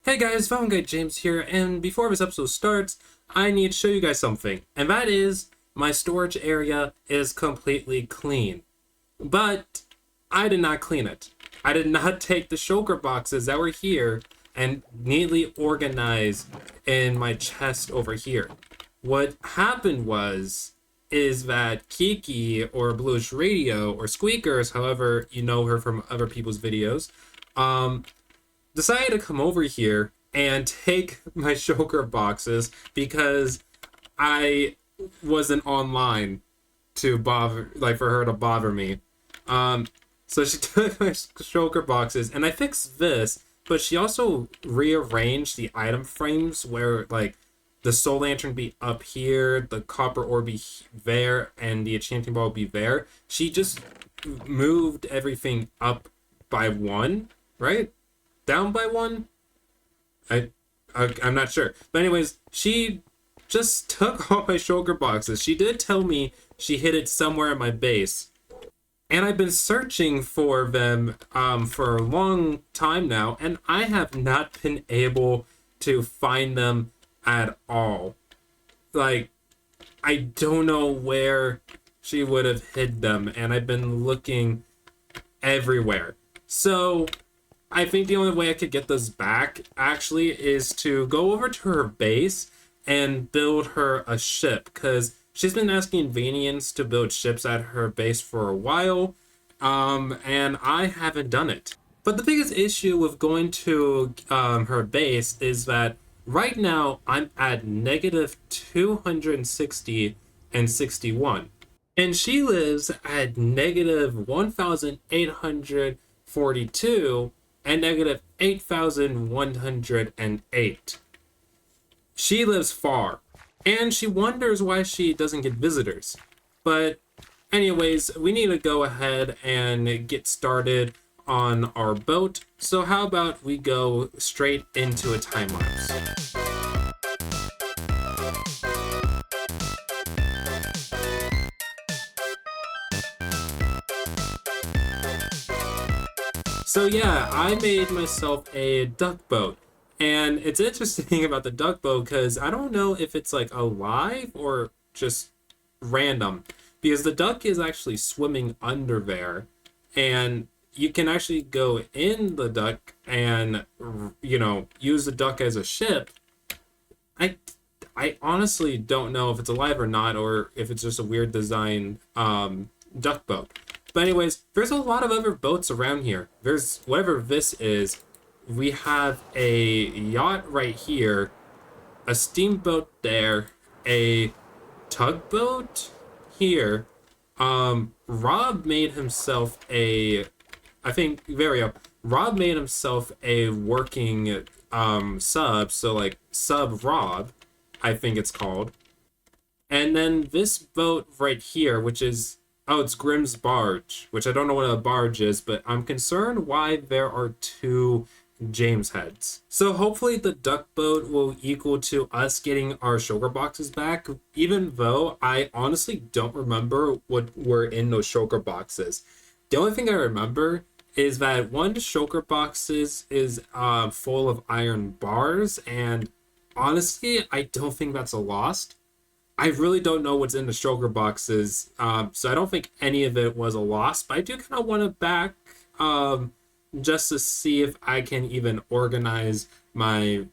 Hey guys, ThatOneGuyJames here, and before this episode starts, I need to show you guys something, and that is my storage area is completely clean. But I did not clean it. I did not take the shulker boxes that were here and neatly organize in my chest over here. What happened is that Kiki, or Bluish Radio, or Squeakers, however you know her from other people's videos, decided to come over here and take my shulker boxes because I wasn't online to bother, like, for her to bother me. So she took my shulker boxes, and I fixed this, but she also rearranged the item frames where, like, the soul lantern be up here, the copper ore be there, and the enchanting ball be there. She just moved everything up by one, right? Down by one? I'm not sure. But anyways, she just took all my shulker boxes. She did tell me she hid it somewhere at my base. And I've been searching for them for a long time now, and I have not been able to find them at all. Like, I don't know where she would have hid them, and I've been looking everywhere. So I think the only way I could get this back, actually, is to go over to her base and build her a ship, because she's been asking Vanians to build ships at her base for a while, and I haven't done it. But the biggest issue with going to her base is that right now I'm at negative 260 and 61, and she lives at negative 1,842 and negative 8,108. She lives far, and she wonders why she doesn't get visitors. But anyways, we need to go ahead and get started on our boat. So how about we go straight into a time lapse? So yeah, I made myself a duck boat, and it's interesting about the duck boat because I don't know if it's like alive or just random, because the duck is actually swimming under there, and you can actually go in the duck and, you know, use the duck as a ship. I honestly don't know if it's alive or not, or if it's just a weird design duck boat. But anyways, there's a lot of other boats around here. There's whatever this is. We have a yacht right here, a steamboat there, a tugboat here. Rob made himself a, I think, Rob made himself a working sub, so like sub Rob, I think it's called. And then this boat right here, which is, oh, it's Grimm's barge, which I don't know what a barge is, but I'm concerned why there are two James heads. So hopefully the duck boat will equal to us getting our shulker boxes back, even though I honestly don't remember what were in those shulker boxes. The only thing I remember is that one shulker boxes is full of iron bars, and honestly, I don't think that's a lost. I really don't know what's in the shulker boxes, so I don't think any of it was a loss, but I do kind of want it back, just to see if I can even organize my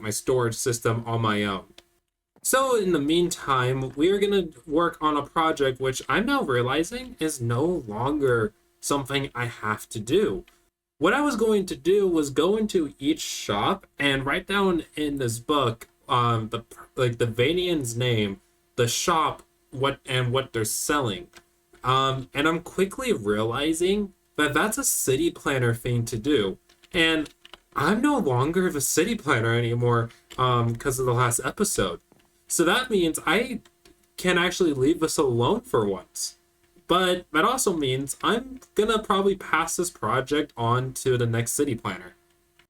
storage system on my own. So in the meantime, we are going to work on a project which I'm now realizing is no longer something I have to do. What I was going to do was go into each shop and write down in this book the Vanian's name, the shop, what they're selling. And I'm quickly realizing that that's a city planner thing to do. And I'm no longer the city planner anymore because of the last episode. So that means I can actually leave this alone for once. But that also means I'm gonna probably pass this project on to the next city planner.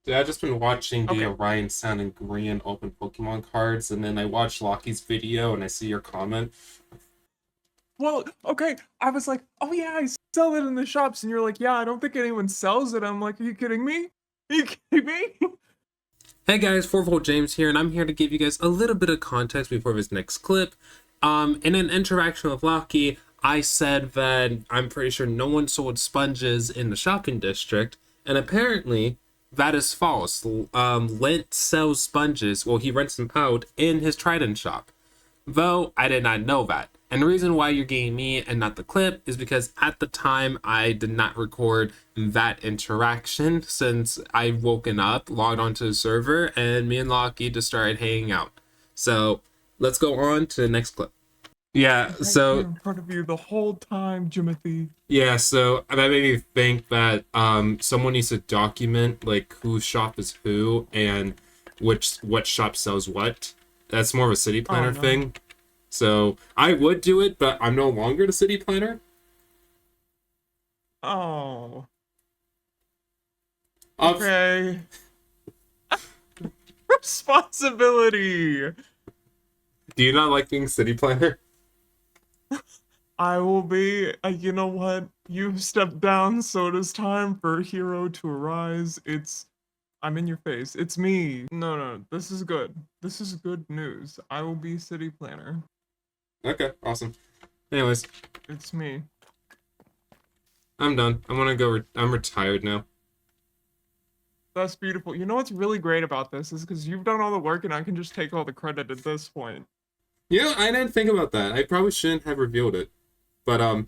Yeah, I've just been watching the Orion Sun and Green open Pokemon cards, and then I watched Lockie's video and I see your comment. Well, okay, I was like, oh yeah, I sell it in the shops, and you're like, yeah, I don't think anyone sells it. I'm like, are you kidding me? Are you kidding me? Hey guys, 4 James here, and I'm here to give you guys a little bit of context before this next clip. In an interaction with Lockie, I said that I'm pretty sure no one sold sponges in the shopping district, and apparently that is false. Lent sells sponges, well, he rents them out in his Trident shop. Though I did not know that. And the reason why you're getting me and not the clip is because at the time I did not record that interaction since I woken up, logged onto the server, and me and Lockie just started hanging out. So let's go on to the next clip. Yeah, Right here so in front of you the whole time, Jimothy. so that made me think that someone needs to document like whose shop is who and what shop sells what. That's more of a city Oh planner no. thing. So I would do it, but I'm no longer the city planner. Oh. Of Okay. Responsibility. Do you not like being city planner? I will be. You know what? You've stepped down, so it is time for a hero to arise. I'm in your face. It's me. No, no, this is good. This is good news. I will be city planner. Okay, awesome. Anyways, It's me. I'm done. I'm gonna go. I'm retired now. That's beautiful. You know what's really great about this is because you've done all the work and I can just take all the credit at this point. I didn't think about that. I probably shouldn't have revealed it, but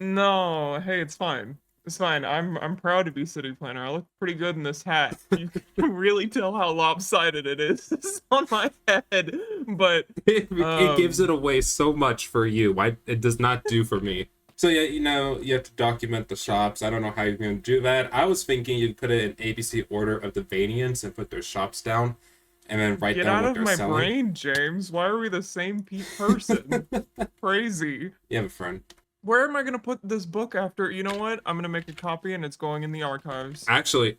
No, hey, it's fine. It's fine. I'm proud to be city planner. I look pretty good in this hat. You can really tell how lopsided it is on my head. But it gives it away so much for you. Why it does not do for me. So yeah, you have to document the shops. I don't know how you're gonna do that. I was thinking you'd put it in ABC order of the Vanians and put their shops down, and then write get down out what of they're my selling. brain, James. Why are we the same person? Crazy. You have a friend. Where am I gonna put this book after? You know what? I'm gonna make a copy and it's going in the archives. Actually,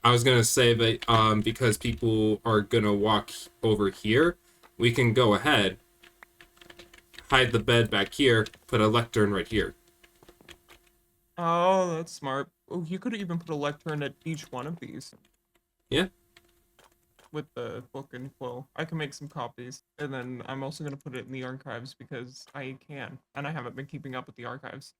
I was gonna say that because people are gonna walk over here, we can go ahead, hide the bed back here, put a lectern right here. Oh, that's smart. Oh, you could even put a lectern at each one of these. Yeah. With the book and quill. I can make some copies. And then I'm also going to put it in the archives because I can. And I haven't been keeping up with the archives.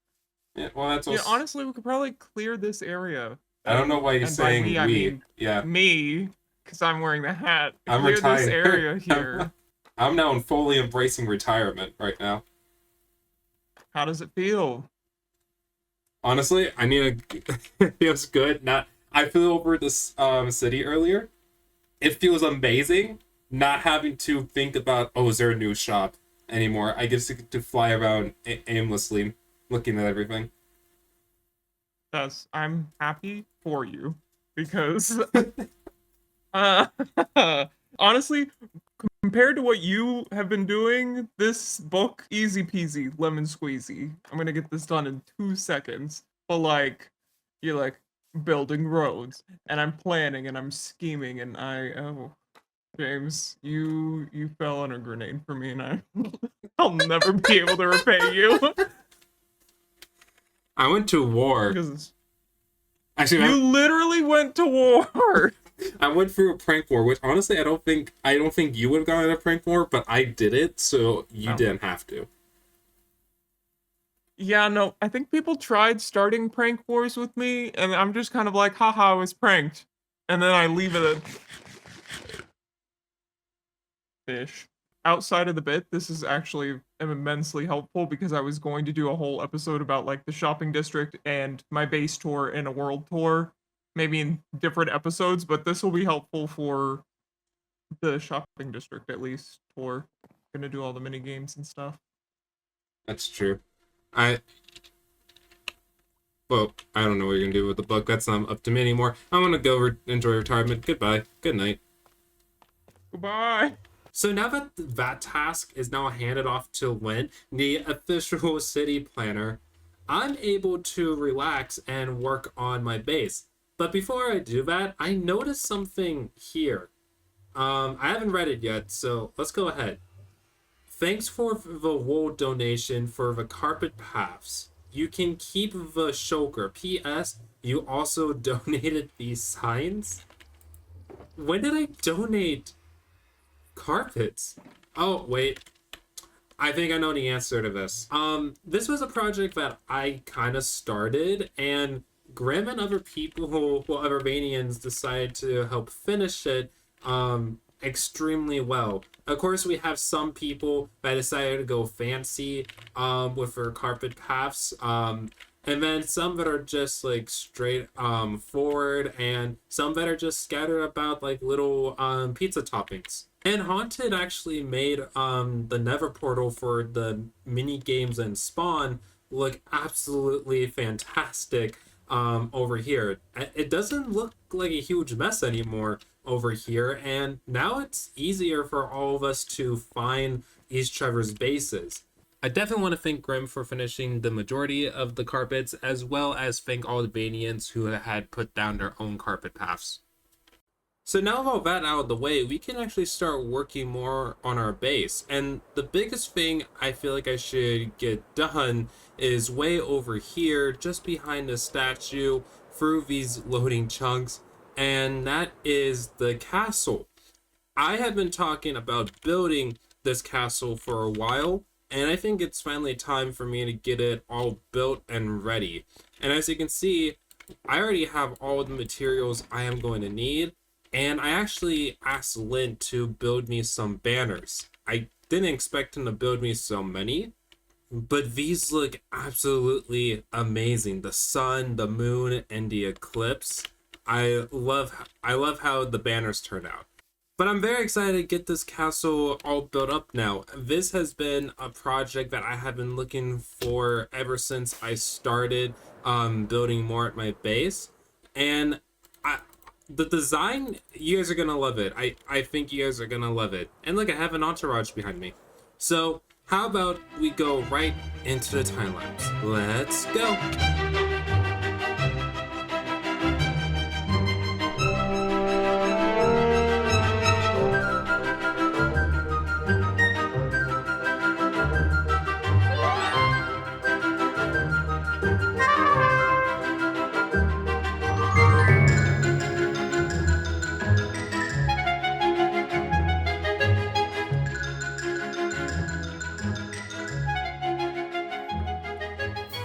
Yeah, well, that's Yeah, also... honestly, we could probably clear this area. I don't know why you're And by saying we, I mean Yeah. me, because I'm wearing the hat. I'm Clear this retired. area here. I'm now fully embracing retirement right now. How does it feel? Honestly, I need to... It feels good. I flew over this city earlier. It feels amazing not having to think about, oh, is there a new shop anymore. I get to fly around aimlessly looking at everything. Yes, I'm happy for you because uh, honestly, compared to what you have been doing, this book easy peasy lemon squeezy. I'm gonna get this done in 2 seconds. But like, you're like building roads, and I'm planning and I'm scheming, and James, you fell on a grenade for me, and I'll never be able to repay you. I went to war. Because Actually, you literally went to war. I went through a prank war, which honestly I don't think you would have gone in a prank war, but I did it, so you didn't have to. Yeah, no, I think people tried starting prank wars with me, and I'm just kind of like, haha, I was pranked. And then I leave it at fish. Outside of the bit, this is actually immensely helpful because I was going to do a whole episode about like the shopping district and my base tour and a world tour, maybe in different episodes, but this will be helpful for the shopping district at least tour. Gonna do all the mini games and stuff. That's true. Well, I don't know what you're gonna do with the book. That's not up to me anymore. I'm gonna go enjoy retirement. Goodbye. Good night. Goodbye. So now that task is now handed off to Lynn, the official city planner, I'm able to relax and work on my base. But before I do that, I noticed something here. I haven't read it yet, so let's go ahead. Thanks for the wool donation for the carpet paths. You can keep the choker. P.S. You also donated these signs? when did I donate carpets? Oh, wait. I think I know the answer to this. This was a project that I kind of started, and Graham and other people, well, other Vanians, decided to help finish it extremely well. Of course, we have some people that decided to go fancy with their carpet paths, and then some that are just like straight forward, and some that are just scattered about like little pizza toppings. And Haunted actually made the Never portal for the mini games and Spawn look absolutely fantastic over here. It doesn't look like a huge mess anymore over here, and now it's easier for all of us to find each other's bases. I definitely want to thank Grim for finishing the majority of the carpets, as well as thank all the Vanians who had put down their own carpet paths. So now with all that out of the way, we can actually start working more on our base. And the biggest thing I feel like I should get done is way over here, just behind the statue, through these loading chunks, and that is the castle. I have been talking about building this castle for a while, and I think it's finally time for me to get it all built and ready. And as you can see, I already have all the materials I am going to need. And I actually asked Lynn to build me some banners. I didn't expect him to build me so many, but these look absolutely amazing. The sun, the moon, and the eclipse. I love how the banners turned out. But I'm very excited to get this castle all built up now. This has been a project that I have been looking for ever since I started building more at my base. And the design, you guys are gonna love it. I think you guys are gonna love it. And look, I have an entourage behind me. So how about we go right into the time lapse? Let's go.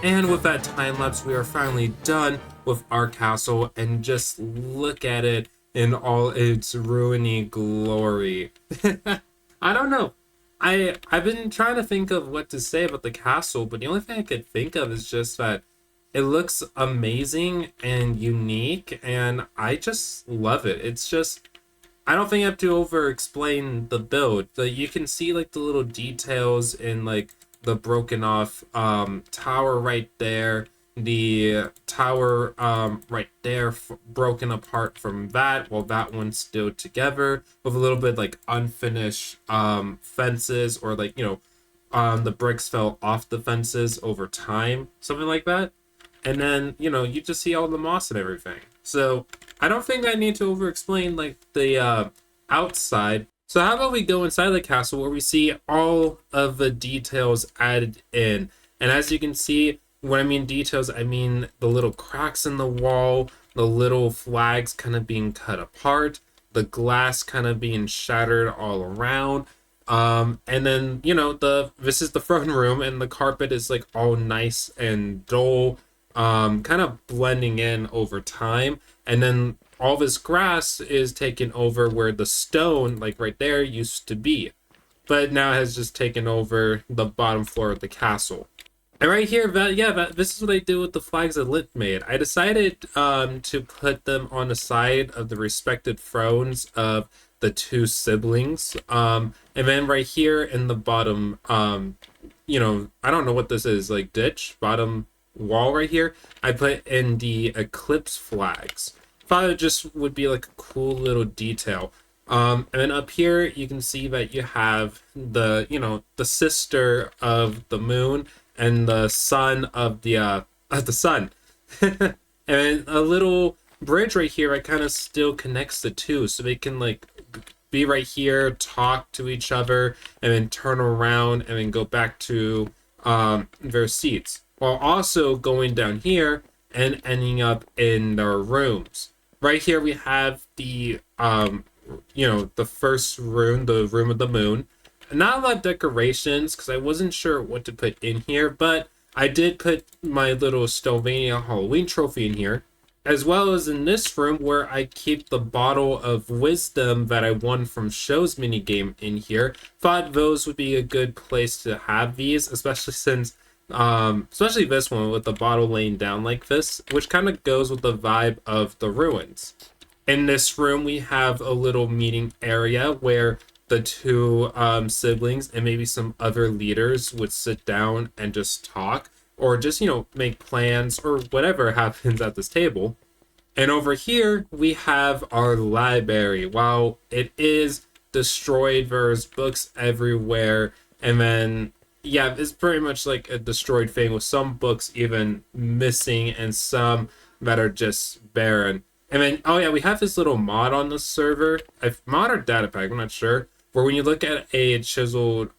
And with that time lapse, we are finally done with our castle, and just look at it in all its ruiny glory. I don't know. I've been trying to think of what to say about the castle, but the only thing I could think of is just that it looks amazing and unique, and I just love it. It's just, I don't think I have to over explain the build. You can see like the little details in like the broken off tower right there, the tower right there broken apart from that, while that one's still together with a little bit like unfinished fences, or like, you know, the bricks fell off the fences over time, something like that. And then, you know, you just see all the moss and everything. So I don't think I need to over explain like the outside. So how about we go inside the castle, where we see all of the details added in. And as you can see, when I mean details, I mean the little cracks in the wall, the little flags kind of being cut apart, the glass kind of being shattered all around. And then, you know, this is the throne room, and the carpet is like all nice and dull, kind of blending in over time. And then all this grass is taken over where the stone, like right there, used to be, but now has just taken over the bottom floor of the castle. And right here, this is what I did with the flags that Lit made. I decided to put them on the side of the respected thrones of the two siblings. And then right here in the bottom, you know, I don't know what this is, like ditch, bottom wall right here, I put in the eclipse flags. Thought it just would be like a cool little detail. And then up here you can see that you have the, you know, the sister of the moon and the son of the sun. And a little bridge right here, it kind of still connects the two, so they can like be right here, talk to each other, and then turn around and then go back to their seats, while also going down here and ending up in their rooms. Right here we have the the first room, the room of the moon. Not a lot of decorations because I wasn't sure what to put in here, but I did put my little StoneVania Halloween trophy in here, as well as in this room where I keep the bottle of wisdom that I won from Show's minigame in here. Thought those would be a good place to have these, especially since especially this one with the bottle laying down like this, which kind of goes with the vibe of the ruins. In this room, we have a little meeting area where the two siblings and maybe some other leaders would sit down and just talk, or just, make plans or whatever happens at this table. And over here, we have our library. While it is destroyed, there's books everywhere. And then, yeah, it's pretty much like a destroyed thing with some books even missing and some that are just barren. And then, oh yeah, we have this little mod on the server, a mod or data pack, I'm not sure, where when you look at a chiseled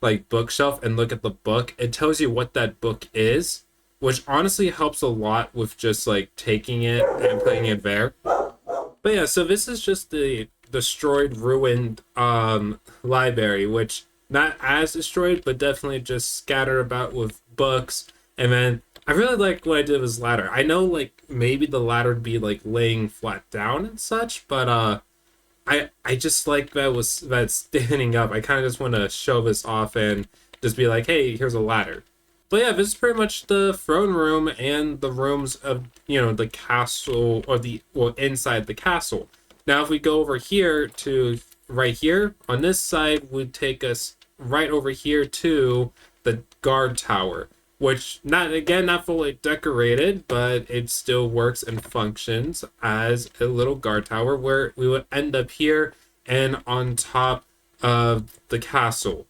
like bookshelf and look at the book, it tells you what that book is, which honestly helps a lot with just like taking it and putting it there. But yeah, so this is just the destroyed, ruined library, which not as destroyed, but definitely just scattered about with books. And then I really like what I did with this ladder. I know like maybe the ladder would be like laying flat down and such, but I just like that's standing up. I kind of just want to show this off and just be like, hey, here's a ladder. But yeah, this is pretty much the throne room and the rooms of, the castle, or inside the castle. Now, if we go over here to right here, on this side would take us right over here to the guard tower, which not fully decorated, but it still works and functions as a little guard tower where we would end up here and on top of the castle.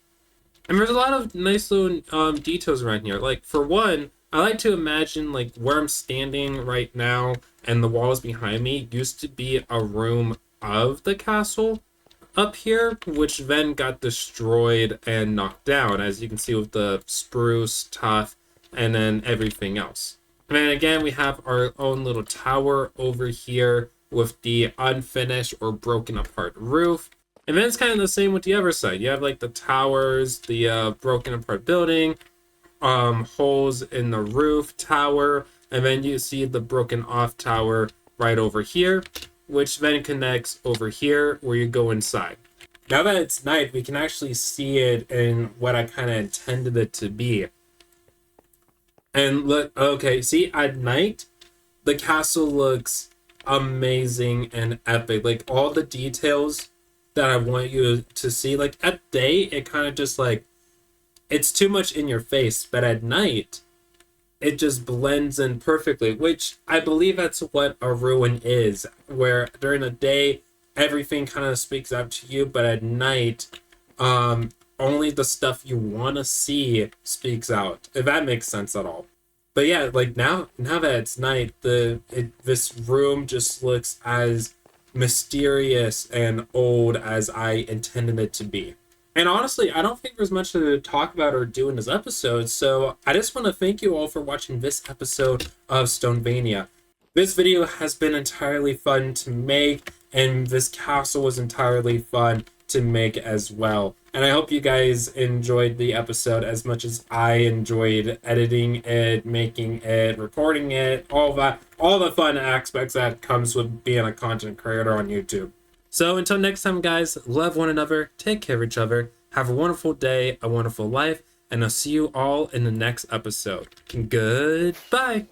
And there's a lot of nice little details around here. Like, for one, I like to imagine like where I'm standing right now and the walls behind me used to be a room of the castle up here, which then got destroyed and knocked down, as you can see with the spruce, tough, and then everything else. And then again, we have our own little tower over here with the unfinished or broken apart roof. And then it's kind of the same with the other side. You have like the towers, the broken apart building, holes in the roof tower, and then you see the broken off tower right over here, which then connects over here where you go inside. Now that it's night, we can actually see it in what I kind of intended it to be. And look, okay, see, at night, the castle looks amazing and epic. Like, all the details that I want you to see. Like, at day, it kind of just like, it's too much in your face. But at night, it just blends in perfectly, which I believe that's what a ruin is, where during the day, everything kind of speaks out to you, but at night, only the stuff you want to see speaks out, if that makes sense at all. But yeah, like now that it's night, this room just looks as mysterious and old as I intended it to be. And honestly, I don't think there's much to talk about or do in this episode, so I just want to thank you all for watching this episode of StoneVania. This video has been entirely fun to make, and this castle was entirely fun to make as well. And I hope you guys enjoyed the episode as much as I enjoyed editing it, making it, recording it, all the fun aspects that comes with being a content creator on YouTube. So until next time, guys, love one another, take care of each other, have a wonderful day, a wonderful life, and I'll see you all in the next episode. Goodbye!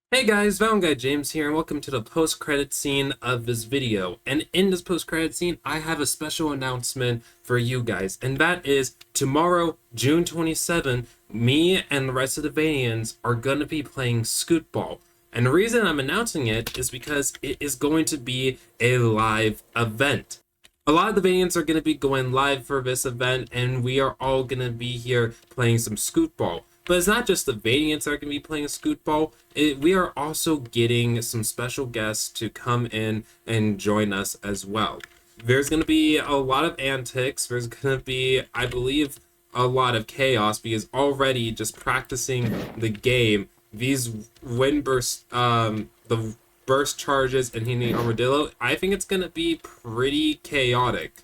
Hey guys, ThatOneGuyJames here, and welcome to the post-credit scene of this video. And in this post-credit scene, I have a special announcement for you guys, and that is tomorrow, June 27th, me and the rest of the Vanians are going to be playing Scootball. And the reason I'm announcing it is because it is going to be a live event. A lot of the Vanians are going to be going live for this event, and we are all going to be here playing some Scootball. But it's not just the Vanians that are going to be playing a Scootball. We are also getting some special guests to come in and join us as well. There's going to be a lot of antics. There's going to be, I believe, a lot of chaos, because already just practicing the game these wind burst, the burst charges and hitting Armadillo, I think it's gonna be pretty chaotic.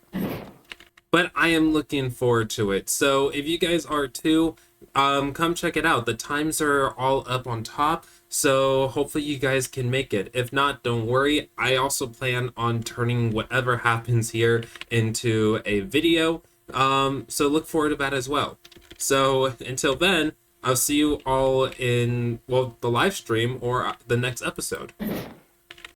But I am looking forward to it. So if you guys are too, come check it out. The times are all up on top, so hopefully you guys can make it. If not, don't worry. I also plan on turning whatever happens here into a video. So look forward to that as well. So until then, I'll see you all in, well, the live stream or the next episode.